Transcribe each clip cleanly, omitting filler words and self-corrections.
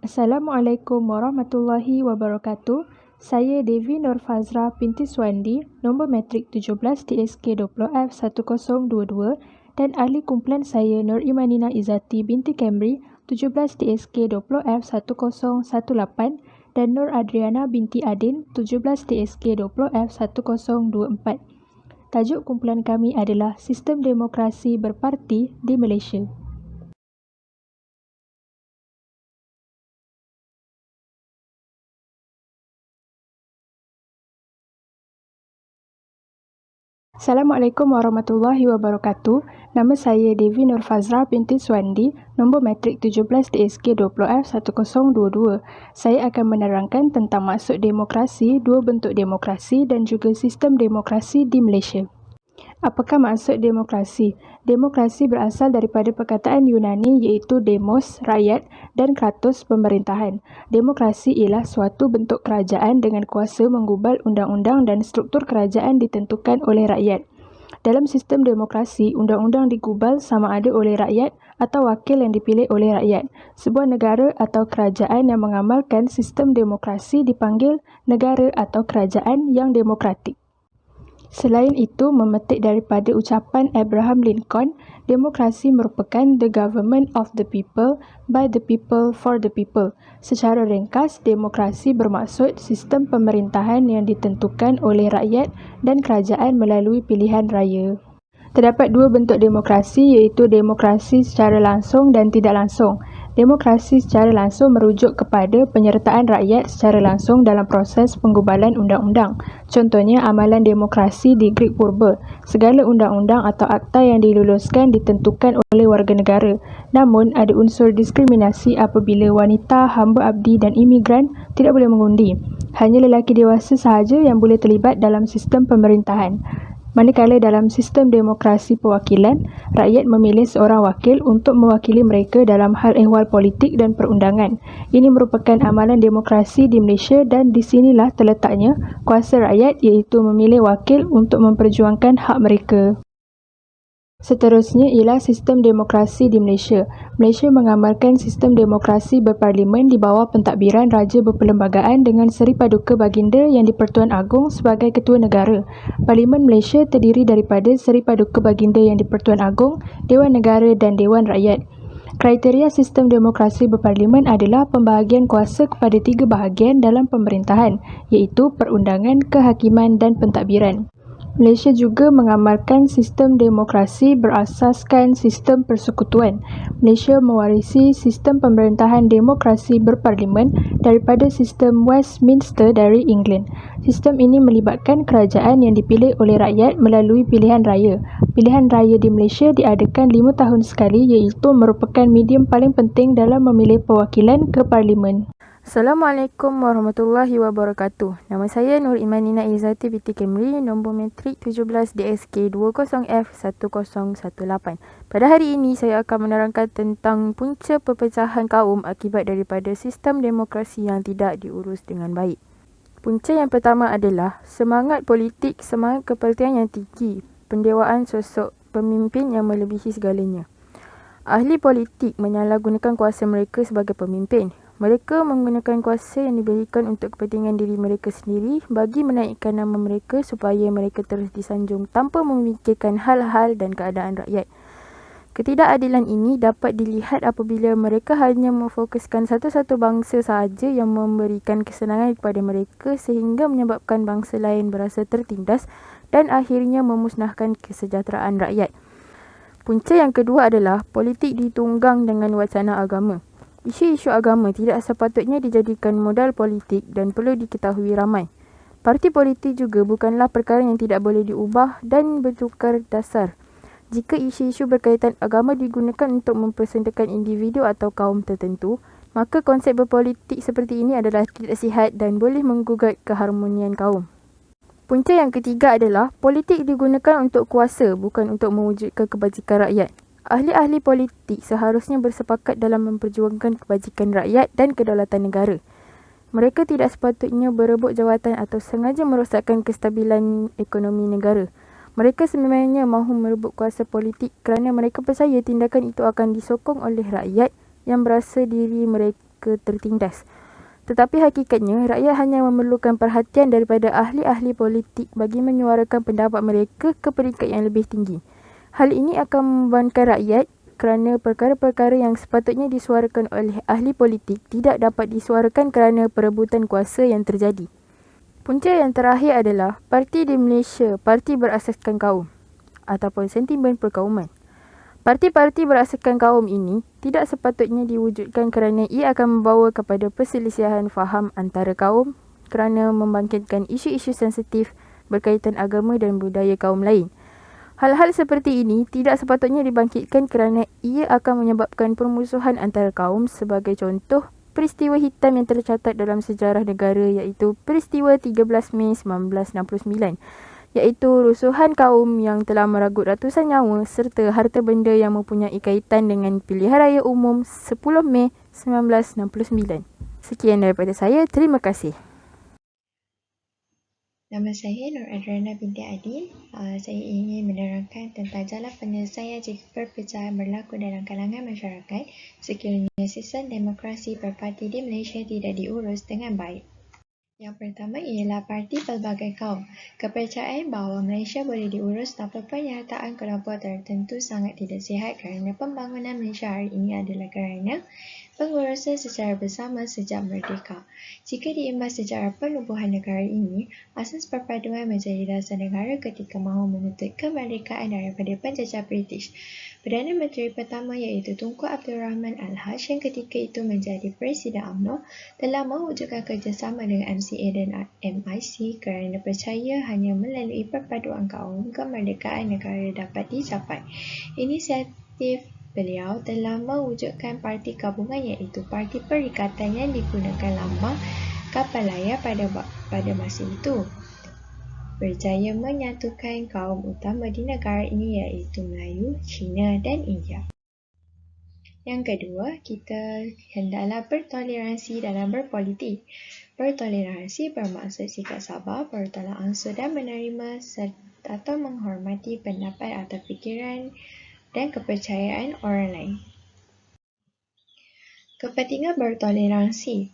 Assalamualaikum warahmatullahi wabarakatuh. Saya Devi Nur Fazra binti Suwandi, nombor matrik 17 TSK20F1022 dan ahli kumpulan saya Nur Imanina Izzati binti Camry 17 TSK20F1018 dan Nur Adriana binti Adin 17 TSK20F1024. Tajuk kumpulan kami adalah Sistem Demokrasi Berparti di Malaysia. Assalamualaikum warahmatullahi wabarakatuh. Nama saya Devi Nur Fazra binti Suwandi, nombor matrik 17 TSK20F1022. Saya akan menerangkan tentang maksud demokrasi, dua bentuk demokrasi dan juga sistem demokrasi di Malaysia. Apakah maksud demokrasi? Demokrasi berasal daripada perkataan Yunani iaitu demos, rakyat dan kratos, pemerintahan. Demokrasi ialah suatu bentuk kerajaan dengan kuasa menggubal undang-undang dan struktur kerajaan ditentukan oleh rakyat. Dalam sistem demokrasi, undang-undang digubal sama ada oleh rakyat atau wakil yang dipilih oleh rakyat. Sebuah negara atau kerajaan yang mengamalkan sistem demokrasi dipanggil negara atau kerajaan yang demokratik. Selain itu, memetik daripada ucapan Abraham Lincoln, demokrasi merupakan the government of the people, by the people, for the people. Secara ringkas, demokrasi bermaksud sistem pemerintahan yang ditentukan oleh rakyat dan kerajaan melalui pilihan raya. Terdapat dua bentuk demokrasi iaitu demokrasi secara langsung dan tidak langsung. Demokrasi secara langsung merujuk kepada penyertaan rakyat secara langsung dalam proses penggubalan undang-undang. Contohnya amalan demokrasi di Greek Purba. Segala undang-undang atau akta yang diluluskan ditentukan oleh warga negara. Namun, ada unsur diskriminasi apabila wanita, hamba abdi dan imigran tidak boleh mengundi. Hanya lelaki dewasa sahaja yang boleh terlibat dalam sistem pemerintahan. Manakala dalam sistem demokrasi perwakilan, rakyat memilih seorang wakil untuk mewakili mereka dalam hal ehwal politik dan perundangan. Ini merupakan amalan demokrasi di Malaysia dan di sinilah terletaknya kuasa rakyat iaitu memilih wakil untuk memperjuangkan hak mereka. Seterusnya ialah sistem demokrasi di Malaysia. Malaysia mengamalkan sistem demokrasi berparlimen di bawah pentadbiran Raja Berperlembagaan dengan Seri Paduka Baginda yang di-Pertuan Agong sebagai Ketua Negara. Parlimen Malaysia terdiri daripada Seri Paduka Baginda yang di-Pertuan Agong, Dewan Negara dan Dewan Rakyat. Kriteria sistem demokrasi berparlimen adalah pembahagian kuasa kepada tiga bahagian dalam pemerintahan, iaitu perundangan, kehakiman dan pentadbiran. Malaysia juga mengamalkan sistem demokrasi berasaskan sistem persekutuan. Malaysia mewarisi sistem pemerintahan demokrasi berparlimen daripada sistem Westminster dari England. Sistem ini melibatkan kerajaan yang dipilih oleh rakyat melalui pilihan raya. Pilihan raya di Malaysia diadakan 5 tahun sekali iaitu merupakan medium paling penting dalam memilih perwakilan ke parlimen. Assalamualaikum warahmatullahi wabarakatuh. Nama saya Nur Imanina Izzati binti Camry, nombor matrik 17 DSK20F1018. Pada hari ini saya akan menerangkan tentang punca perpecahan kaum akibat daripada sistem demokrasi yang tidak diurus dengan baik. Punca yang pertama adalah semangat politik, semangat kepartian yang tinggi, pendewaan sosok pemimpin yang melebihi segalanya. Ahli politik menyalahgunakan kuasa mereka sebagai pemimpin. Mereka menggunakan kuasa yang diberikan untuk kepentingan diri mereka sendiri bagi menaikkan nama mereka supaya mereka terus disanjung tanpa memikirkan hal-hal dan keadaan rakyat. Ketidakadilan ini dapat dilihat apabila mereka hanya memfokuskan satu-satu bangsa sahaja yang memberikan kesenangan kepada mereka sehingga menyebabkan bangsa lain berasa tertindas dan akhirnya memusnahkan kesejahteraan rakyat. Punca yang kedua adalah politik ditunggang dengan wacana agama. Isu-isu agama tidak sepatutnya dijadikan modal politik dan perlu diketahui ramai. Parti politik juga bukanlah perkara yang tidak boleh diubah dan bertukar dasar. Jika isu-isu berkaitan agama digunakan untuk mempersendakan individu atau kaum tertentu, maka konsep berpolitik seperti ini adalah tidak sihat dan boleh menggugat keharmonian kaum. Punca yang ketiga adalah politik digunakan untuk kuasa bukan untuk mewujudkan kebajikan rakyat. Ahli-ahli politik seharusnya bersepakat dalam memperjuangkan kebajikan rakyat dan kedaulatan negara. Mereka tidak sepatutnya berebut jawatan atau sengaja merosakkan kestabilan ekonomi negara. Mereka sebenarnya mahu merebut kuasa politik kerana mereka percaya tindakan itu akan disokong oleh rakyat yang berasa diri mereka mereka tertindas. Tetapi hakikatnya, rakyat hanya memerlukan perhatian daripada ahli-ahli politik bagi menyuarakan pendapat mereka ke peringkat yang lebih tinggi. Hal ini akan membebankan rakyat kerana perkara-perkara yang sepatutnya disuarakan oleh ahli politik tidak dapat disuarakan kerana perebutan kuasa yang terjadi. Punca yang terakhir adalah parti di Malaysia, parti berasaskan kaum ataupun sentimen perkauman. Parti-parti berasaskan kaum ini tidak sepatutnya diwujudkan kerana ia akan membawa kepada perselisihan faham antara kaum kerana membangkitkan isu-isu sensitif berkaitan agama dan budaya kaum lain. Hal-hal seperti ini tidak sepatutnya dibangkitkan kerana ia akan menyebabkan permusuhan antara kaum. Sebagai contoh, peristiwa hitam yang tercatat dalam sejarah negara iaitu peristiwa 13 Mei 1969. Iaitu rusuhan kaum yang telah meragut ratusan nyawa serta harta benda yang mempunyai kaitan dengan pilihan raya umum 10 Mei 1969. Sekian daripada saya, terima kasih. Nama saya Nur Adriana binti Adil. Saya ingin menerangkan tentang jalan penyelesaian jika perpecahan berlaku dalam kalangan masyarakat sekiranya sistem demokrasi berparti di Malaysia tidak diurus dengan baik. Yang pertama ialah parti pelbagai kaum. Kepercayaan bahawa Malaysia boleh diurus tanpa penyertaan kelompok tertentu sangat tidak sihat kerana pembangunan Malaysia hari ini adalah kerana pengurusan secara bersama sejak merdeka. Jika diimbas sejarah penubuhan negara ini, asas perpaduan menjadi dasar negara ketika mahu menuntut kemerdekaan daripada penjajah British. Perdana Menteri pertama iaitu Tunku Abdul Rahman Al-Haj yang ketika itu menjadi Presiden UMNO telah mewujudkan kerjasama dengan MCA dan MIC kerana percaya hanya melalui perpaduan kaum kemerdekaan negara dapat dicapai. Inisiatif beliau telah mewujudkan parti gabungan iaitu Parti Perikatan yang digunakan lambang kapal layar pada masa itu. Berjaya menyatukan kaum utama di negara ini iaitu Melayu, Cina dan India. Yang kedua, kita hendaklah bertoleransi dalam berpolitik. Bertoleransi bermaksud sikap sabar, bertolak ansur dan menerima atau menghormati pendapat atau fikiran dan kepercayaan orang lain. Kepentingan bertoleransi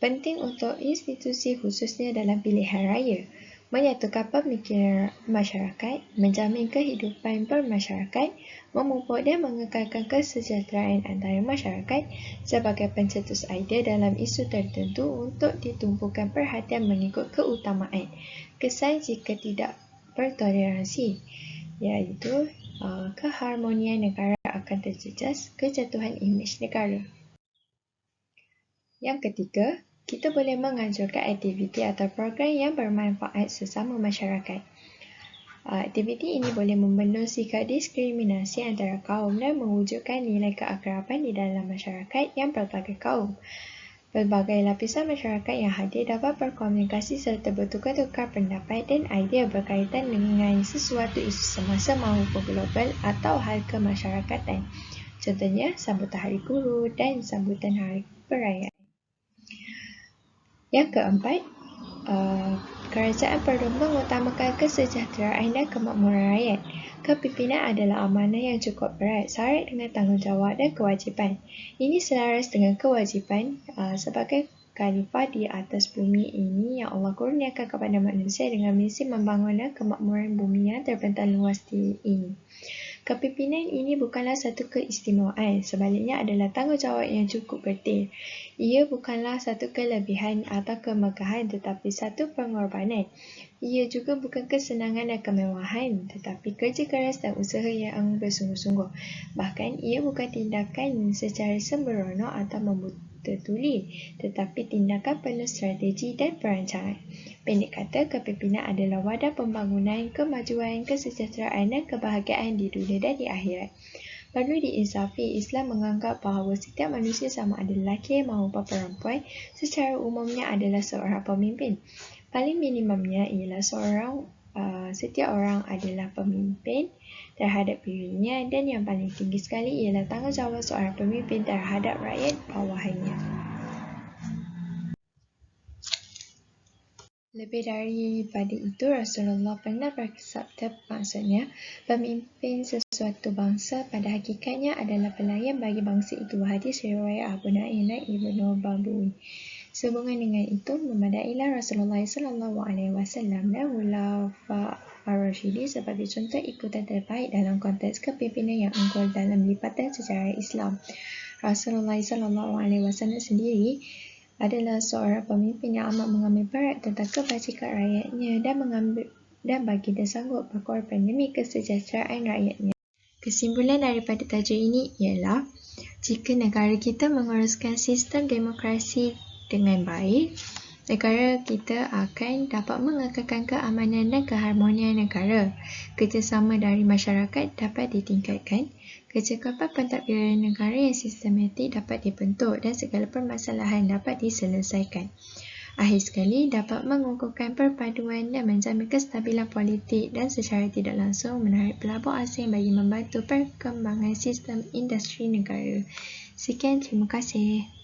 penting untuk institusi khususnya dalam pilihan raya. Menyatukan pemikiran masyarakat, menjamin kehidupan bermasyarakat, memupuk dan mengekalkan kesejahteraan antara masyarakat sebagai pencetus idea dalam isu tertentu untuk ditumpukan perhatian mengikut keutamaan. Kesan jika tidak bertoleransi, iaitu keharmonian negara akan terjejas, kejatuhan imej negara. Yang ketiga, kita boleh menganjurkan aktiviti atau program yang bermanfaat sesama masyarakat. Aktiviti ini boleh membendung sikap diskriminasi antara kaum dan mewujudkan nilai keakraban di dalam masyarakat yang pelbagai kaum. Pelbagai lapisan masyarakat yang hadir dapat berkomunikasi serta bertukar-tukar pendapat dan idea berkaitan dengan sesuatu isu semasa maupun global atau hal kemasyarakatan. Contohnya, sambutan Hari Guru dan sambutan Hari Perayaan. Yang keempat, kerajaan perlu mengutamakan kesejahteraan dan kemakmuran rakyat. Kepimpinan adalah amanah yang cukup berat, syarat dengan tanggungjawab dan kewajipan. Ini selaras dengan kewajipan sebagai khalifah di atas bumi ini yang Allah kurniakan kepada manusia dengan misi membangun kemakmuran bumi yang terbentang luas ini. Kepimpinan ini bukanlah satu keistimewaan, sebaliknya adalah tanggungjawab yang cukup betul. Ia bukanlah satu kelebihan atau kemegahan tetapi satu pengorbanan. Ia juga bukan kesenangan dan kemewahan tetapi kerja keras dan usaha yang bersungguh-sungguh. Bahkan ia bukan tindakan secara sembrono atau membuta-tuli tetapi tindakan penuh strategi dan perancangan. Pendek kata, kepimpinan adalah wadah pembangunan, kemajuan, kesejahteraan dan kebahagiaan di dunia dan di akhirat. Perlu diinsafi, Islam menganggap bahawa setiap manusia sama ada lelaki maupun perempuan secara umumnya adalah seorang pemimpin. Paling minimumnya ialah setiap orang adalah pemimpin terhadap dirinya dan yang paling tinggi sekali ialah tanggungjawab seorang pemimpin terhadap rakyat bawahannya. Lebih daripada itu, Rasulullah pernah bersabda, maksudnya, pemimpin suatu bangsa pada hakikatnya adalah pelayan bagi bangsa itu. Hadis riwayat Abu Nu'aim Ibnu Babui. Sehubungan dengan itu, memadailah Rasulullah SAW dan Khulafa ar-Rasyidin sebagai contoh ikutan terbaik dalam konteks kepimpinan yang unggul dalam lipatan sejarah Islam. Rasulullah SAW sendiri adalah seorang pemimpin yang amat mengambil berat tentang kebajikan rakyatnya dan baginda sanggup berkorban demi kesejahteraan rakyatnya. Kesimpulan daripada tajuk ini ialah, jika negara kita menguruskan sistem demokrasi dengan baik, negara kita akan dapat mengekalkan keamanan dan keharmonian negara. Kerjasama dari masyarakat dapat ditingkatkan, kecekapan pentadbiran negara yang sistematik dapat dibentuk dan segala permasalahan dapat diselesaikan. Akhir sekali, dapat mengukuhkan perpaduan dan menjamin kestabilan politik dan secara tidak langsung menarik pelabur asing bagi membantu perkembangan sistem industri negara. Sekian, terima kasih.